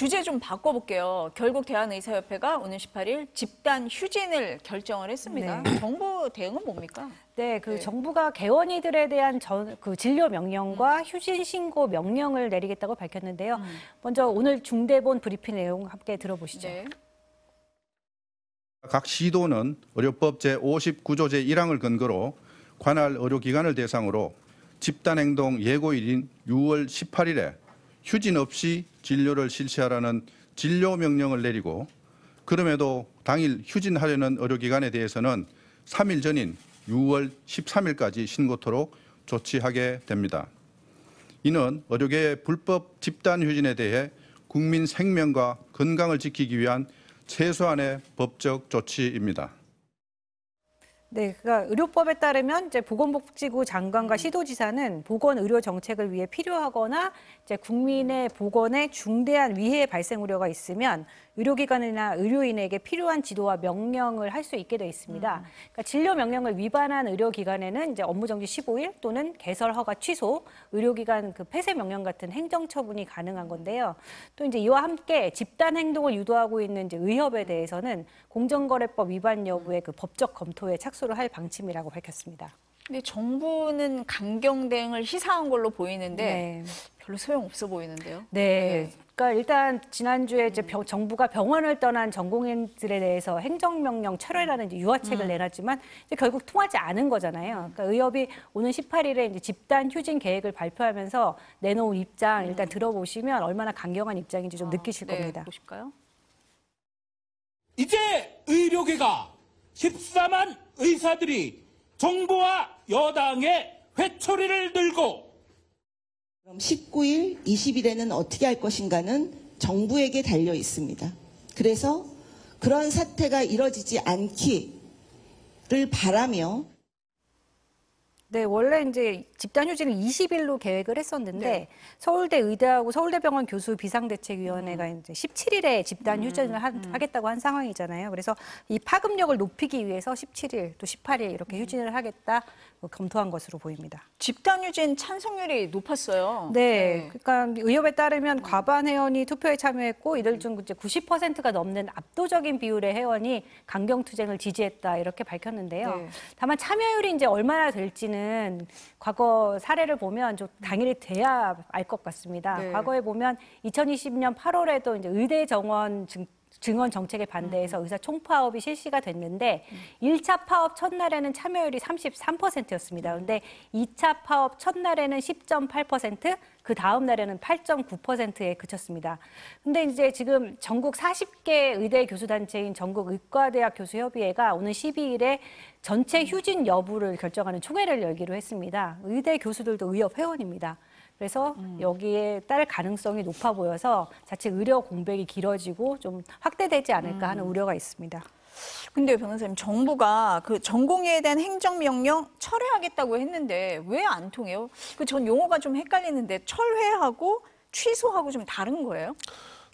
주제 좀 바꿔볼게요. 결국 대한의사협회가 오는 18일 집단 휴진을 결정을 했습니다. 네. 정부 대응은 뭡니까? 네, 정부가 개원이들에 대한 진료 명령과 휴진 신고 명령을 내리겠다고 밝혔는데요. 먼저 오늘 중대본 브리핑 내용 함께 들어보시죠. 네. 각 시도는 의료법 제59조 제1항을 근거로 관할 의료기관을 대상으로 집단행동 예고일인 6월 18일에 휴진 없이 진료를 실시하라는 진료명령을 내리고, 그럼에도 당일 휴진하려는 의료기관에 대해서는 3일 전인 6월 13일까지 신고토록 조치하게 됩니다. 이는 의료계의 불법 집단휴진에 대해 국민 생명과 건강을 지키기 위한 최소한의 법적 조치입니다. 네, 그러니까 의료법에 따르면 이제 보건복지부 장관과 시도지사는 보건 의료 정책을 위해 필요하거나 이제 국민의 보건에 중대한 위해 발생 우려가 있으면 의료기관이나 의료인에게 필요한 지도와 명령을 할 수 있게 돼 있습니다. 그러니까 진료 명령을 위반한 의료기관에는 이제 업무정지 15일 또는 개설 허가 취소, 의료기관 폐쇄 명령 같은 행정처분이 가능한 건데요. 또 이제 이와 함께 집단 행동을 유도하고 있는 이제 의협에 대해서는 공정거래법 위반 여부의 법적 검토에 착수를 할 방침이라고 밝혔습니다. 근데 정부는 강경 대응을 시사한 걸로 보이는데 네. 별로 소용없어 보이는데요. 네. 그러니까 일단 지난주에 이제 정부가 병원을 떠난 전공인들에 대해서 행정명령 철회라는 이제 유화책을 내놨지만 이제 결국 통하지 않은 거잖아요. 그러니까 의협이 오는 18일에 이제 집단 휴진 계획을 발표하면서 내놓은 입장 일단 들어보시면 얼마나 강경한 입장인지 좀 느끼실 겁니다. 보실까요? 이제 의료계가 14만 의사들이 정부와 여당의 회초리를 들고 그럼 19일, 20일에는 어떻게 할 것인가는 정부에게 달려 있습니다. 그래서 그런 사태가 이뤄지지 않기를 바라며 네, 원래 이제 집단휴진을 20일로 계획을 했었는데 네. 서울대 의대하고 서울대병원 교수 비상대책위원회가 이제 17일에 집단휴진을 하겠다고 한 상황이잖아요. 그래서 이 파급력을 높이기 위해서 17일 또 18일 이렇게 휴진을 하겠다 검토한 것으로 보입니다. 집단휴진 찬성률이 높았어요. 네, 그러니까 의협에 따르면 과반 회원이 투표에 참여했고 이들 중 이제 90%가 넘는 압도적인 비율의 회원이 강경투쟁을 지지했다 이렇게 밝혔는데요. 네. 다만 참여율이 이제 얼마나 될지는 과거 사례를 보면 좀 당일이 돼야 알 것 같습니다. 네. 과거에 보면 2020년 8월에도 이제 의대 정원 증원 정책에 반대해서 의사 총파업이 실시가 됐는데 1차 파업 첫날에는 참여율이 33%였습니다. 그런데 2차 파업 첫날에는 10.8%, 그 다음 날에는 8.9%에 그쳤습니다. 근데 이제 지금 전국 40개 의대 교수단체인 전국의과대학 교수협의회가 오는 12일에 전체 휴진 여부를 결정하는 총회를 열기로 했습니다. 의대 교수들도 의협 회원입니다. 그래서 여기에 따를 가능성이 높아 보여서 자칫 의료 공백이 길어지고 좀 확대되지 않을까 하는 우려가 있습니다. 근데 변호사님, 정부가 그 전공의에 대한 행정명령 철회하겠다고 했는데 왜 안 통해요? 전 용어가 좀 헷갈리는데 철회하고 취소하고 좀 다른 거예요?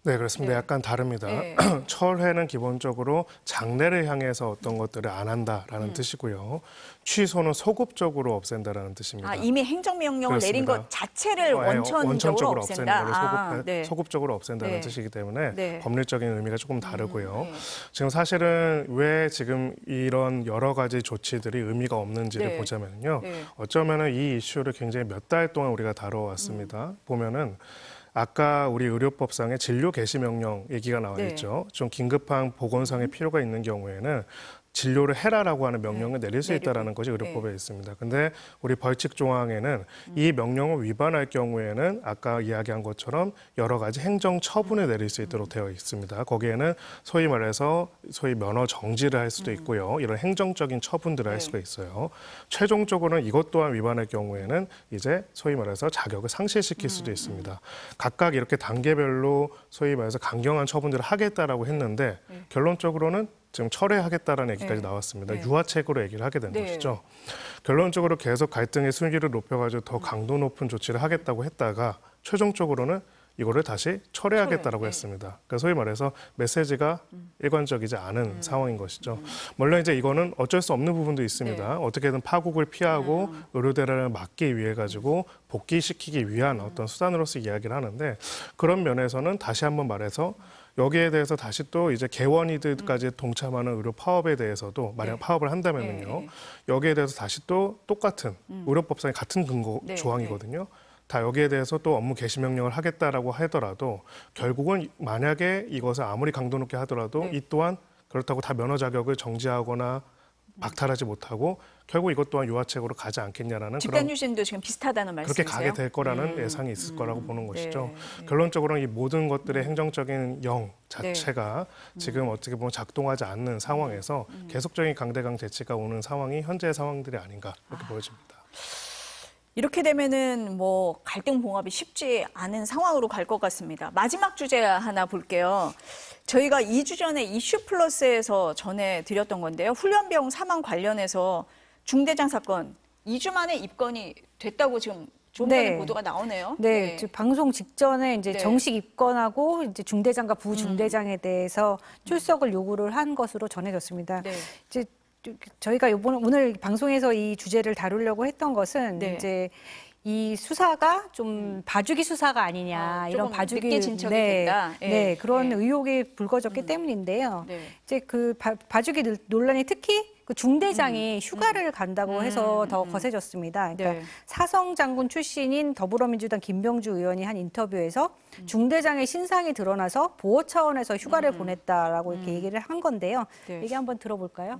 네, 그렇습니다. 네. 약간 다릅니다. 네. 철회는 기본적으로 장래를 향해서 어떤 것들을 안 한다라는 뜻이고요. 취소는 소급적으로 없앤다라는 뜻입니다. 이미 행정명령을 내린 그렇습니다. 것 자체를 원천적으로 없앤다. 네. 소급적으로 없앤다는 네. 뜻이기 때문에 네. 법률적인 의미가 조금 다르고요. 네. 지금 사실은 왜 지금 이런 여러 가지 조치들이 의미가 없는지를 네. 보자면요. 네. 어쩌면은 이 이슈를 굉장히 몇 달 동안 우리가 다뤄왔습니다. 보면은 아까 우리 의료법상의 진료 개시 명령 얘기가 나와 있죠. 좀 긴급한 보건상의 필요가 있는 경우에는 진료를 해라라고 하는 명령을 내릴 수 있다는 것이 의료법에 있습니다. 근데 우리 벌칙 조항에는 이 명령을 위반할 경우에는 아까 이야기한 것처럼 여러 가지 행정 처분을 내릴 수 있도록 되어 있습니다. 거기에는 소위 말해서 면허 정지를 할 수도 있고요. 이런 행정적인 처분들을 할 수가 있어요. 최종적으로는 이것 또한 위반할 경우에는 이제 소위 말해서 자격을 상실시킬 수도 있습니다. 각각 이렇게 단계별로 소위 말해서 강경한 처분들을 하겠다라고 했는데 결론적으로는 지금 철회하겠다라는 얘기까지 나왔습니다. 유화책으로 얘기를 하게 된 것이죠. 결론적으로 계속 갈등의 수위를 높여가지고 더 강도 높은 조치를 하겠다고 했다가 최종적으로는 이거를 다시 철회하겠다라고 철회, 했습니다. 그러니까 소위 말해서 메시지가 일관적이지 않은 상황인 것이죠. 물론 이제 이거는 어쩔 수 없는 부분도 있습니다. 네. 어떻게든 파국을 피하고 의료대란을 막기 위해 가지고 복귀시키기 위한 어떤 수단으로서 이야기를 하는데 그런 면에서는 다시 한번 말해서 여기에 대해서 다시 또 이제 개원이들까지 동참하는 의료 파업에 대해서도 만약 파업을 한다면은요. 여기에 대해서 다시 또 똑같은 의료법상의 같은 근거 조항이거든요. 다 여기에 대해서 또 업무 개시 명령을 하겠다라고 하더라도 결국은 만약에 이것을 아무리 강도 높게 하더라도 이 또한 그렇다고 다 면허 자격을 정지하거나 박탈하지 못하고 결국 이것 또한 유화책으로 가지 않겠냐라는 집단 휴진도 지금 비슷하다는 말씀이세요? 그렇게 가게 될 거라는 예상이 있을 거라고 보는 것이죠. 결론적으로는 이 모든 것들의 행정적인 영 자체가 지금 어떻게 보면 작동하지 않는 상황에서 계속적인 강대강 대치가 오는 상황이 현재의 상황들이 아닌가 이렇게 보여집니다. 이렇게 되면은 뭐 갈등 봉합이 쉽지 않은 상황으로 갈 것 같습니다. 마지막 주제 하나 볼게요. 저희가 2주 전에 이슈 플러스에서 전해드렸던 건데요. 훈련병 사망 관련해서 중대장 사건 2주 만에 입건이 됐다고 지금 조금 전에 보도가 나오네요. 네, 방송 직전에 이제 정식 입건하고 이제 중대장과 부중대장에 대해서 출석을 요구를 한 것으로 전해졌습니다. 이제 저희가 오늘 방송에서 이 주제를 다루려고 했던 것은 이제 이 수사가 좀 봐주기 수사가 아니냐 이런 봐주기 늦게 진척이 됐다. 그런 의혹이 불거졌기 때문인데요. 이제 그 봐주기 논란이 특히 그 중대장이 휴가를 간다고 해서 더 거세졌습니다. 그러니까 사성 장군 출신인 더불어민주당 김병주 의원이 한 인터뷰에서 중대장의 신상이 드러나서 보호 차원에서 휴가를 보냈다라고 이렇게 얘기를 한 건데요. 얘기 한번 들어볼까요?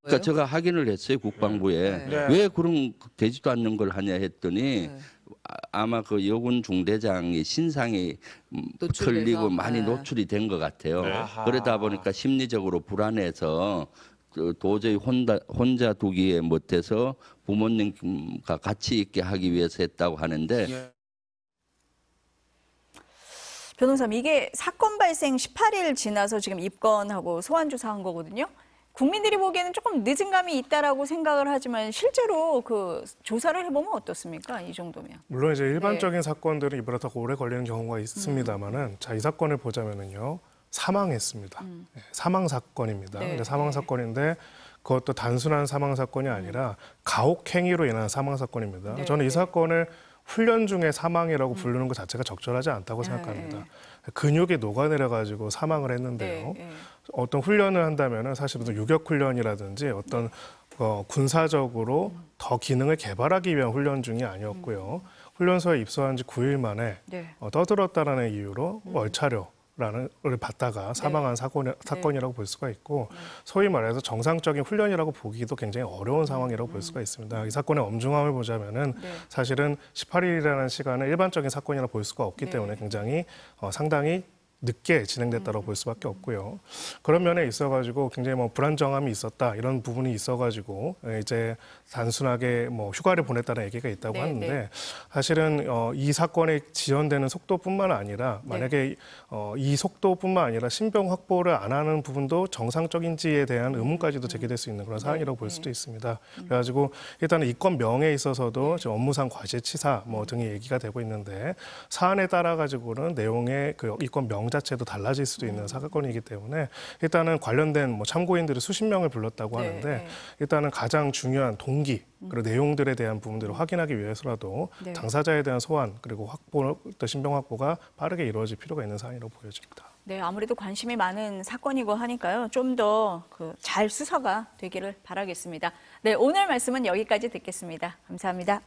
그러니까 제가 확인을 했어요, 국방부에. 왜 그런 되지도 않는 걸 하냐 했더니 아마 그 여군 중대장의 신상이 털리고 많이 노출이 된 것 같아요. 그러다 보니까 심리적으로 불안해서 도저히 혼자 두기에 못해서 부모님과 같이 있게 하기 위해서 했다고 하는데 변호사님, 이게 사건 발생 18일 지나서 지금 입건하고 소환 조사한 거거든요. 국민들이 보기에는 조금 늦은 감이 있다라고 생각을 하지만 실제로 그 조사를 해보면 어떻습니까? 이 정도면. 물론 이제 일반적인 사건들은 이보다 더 오래 걸리는 경우가 있습니다만은 자, 이 사건을 보자면은요. 사망했습니다. 사망 사건입니다. 근데 사망 사건인데 그것도 단순한 사망 사건이 아니라 가혹행위로 인한 사망 사건입니다. 저는 이 사건을 훈련 중에 사망이라고 부르는 것 자체가 적절하지 않다고 생각합니다. 근육이 녹아내려가지고 사망을 했는데요. 어떤 훈련을 한다면은 사실 무슨 유격 훈련이라든지 어떤 군사적으로 더 기능을 개발하기 위한 훈련 중이 아니었고요. 훈련소에 입소한 지 9일 만에 떠들었다라는 이유로 월차료 를 받다가 사망한 사건이라고 볼 수가 있고 소위 말해서 정상적인 훈련이라고 보기도 굉장히 어려운 상황이라고 볼 수가 있습니다. 이 사건의 엄중함을 보자면은 사실은 18일이라는 시간을 일반적인 사건이라 볼 수가 없기 때문에 굉장히 상당히 늦게 진행됐다고 볼 수밖에 없고요. 그런 면에 있어가지고 굉장히 뭐 불안정함이 있었다 이런 부분이 있어가지고 이제 단순하게 뭐 휴가를 보냈다는 얘기가 있다고 하는데 사실은 이 사건이 지연되는 속도뿐만 아니라 만약에 이 속도뿐만 아니라 신병 확보를 안 하는 부분도 정상적인지에 대한 의문까지도 제기될 수 있는 그런 사안이라고 볼 수도 있습니다. 그래가지고 일단은 이건 명에 있어서도 지금 업무상 과실치사 뭐 등이 얘기가 되고 있는데 사안에 따라 가지고는 내용의 그 이건 명 자체도 달라질 수도 있는 사건이기 때문에 일단은 관련된 뭐 참고인들을 수십 명을 불렀다고 하는데 일단은 가장 중요한 동기 그리고 내용들에 대한 부분들을 확인하기 위해서라도 당사자에 대한 소환 그리고 확보 또 신병 확보가 빠르게 이루어질 필요가 있는 사안이라고 보여집니다. 네, 아무래도 관심이 많은 사건이고 하니까요. 좀 더 잘 수사가 되기를 바라겠습니다. 네, 오늘 말씀은 여기까지 듣겠습니다. 감사합니다.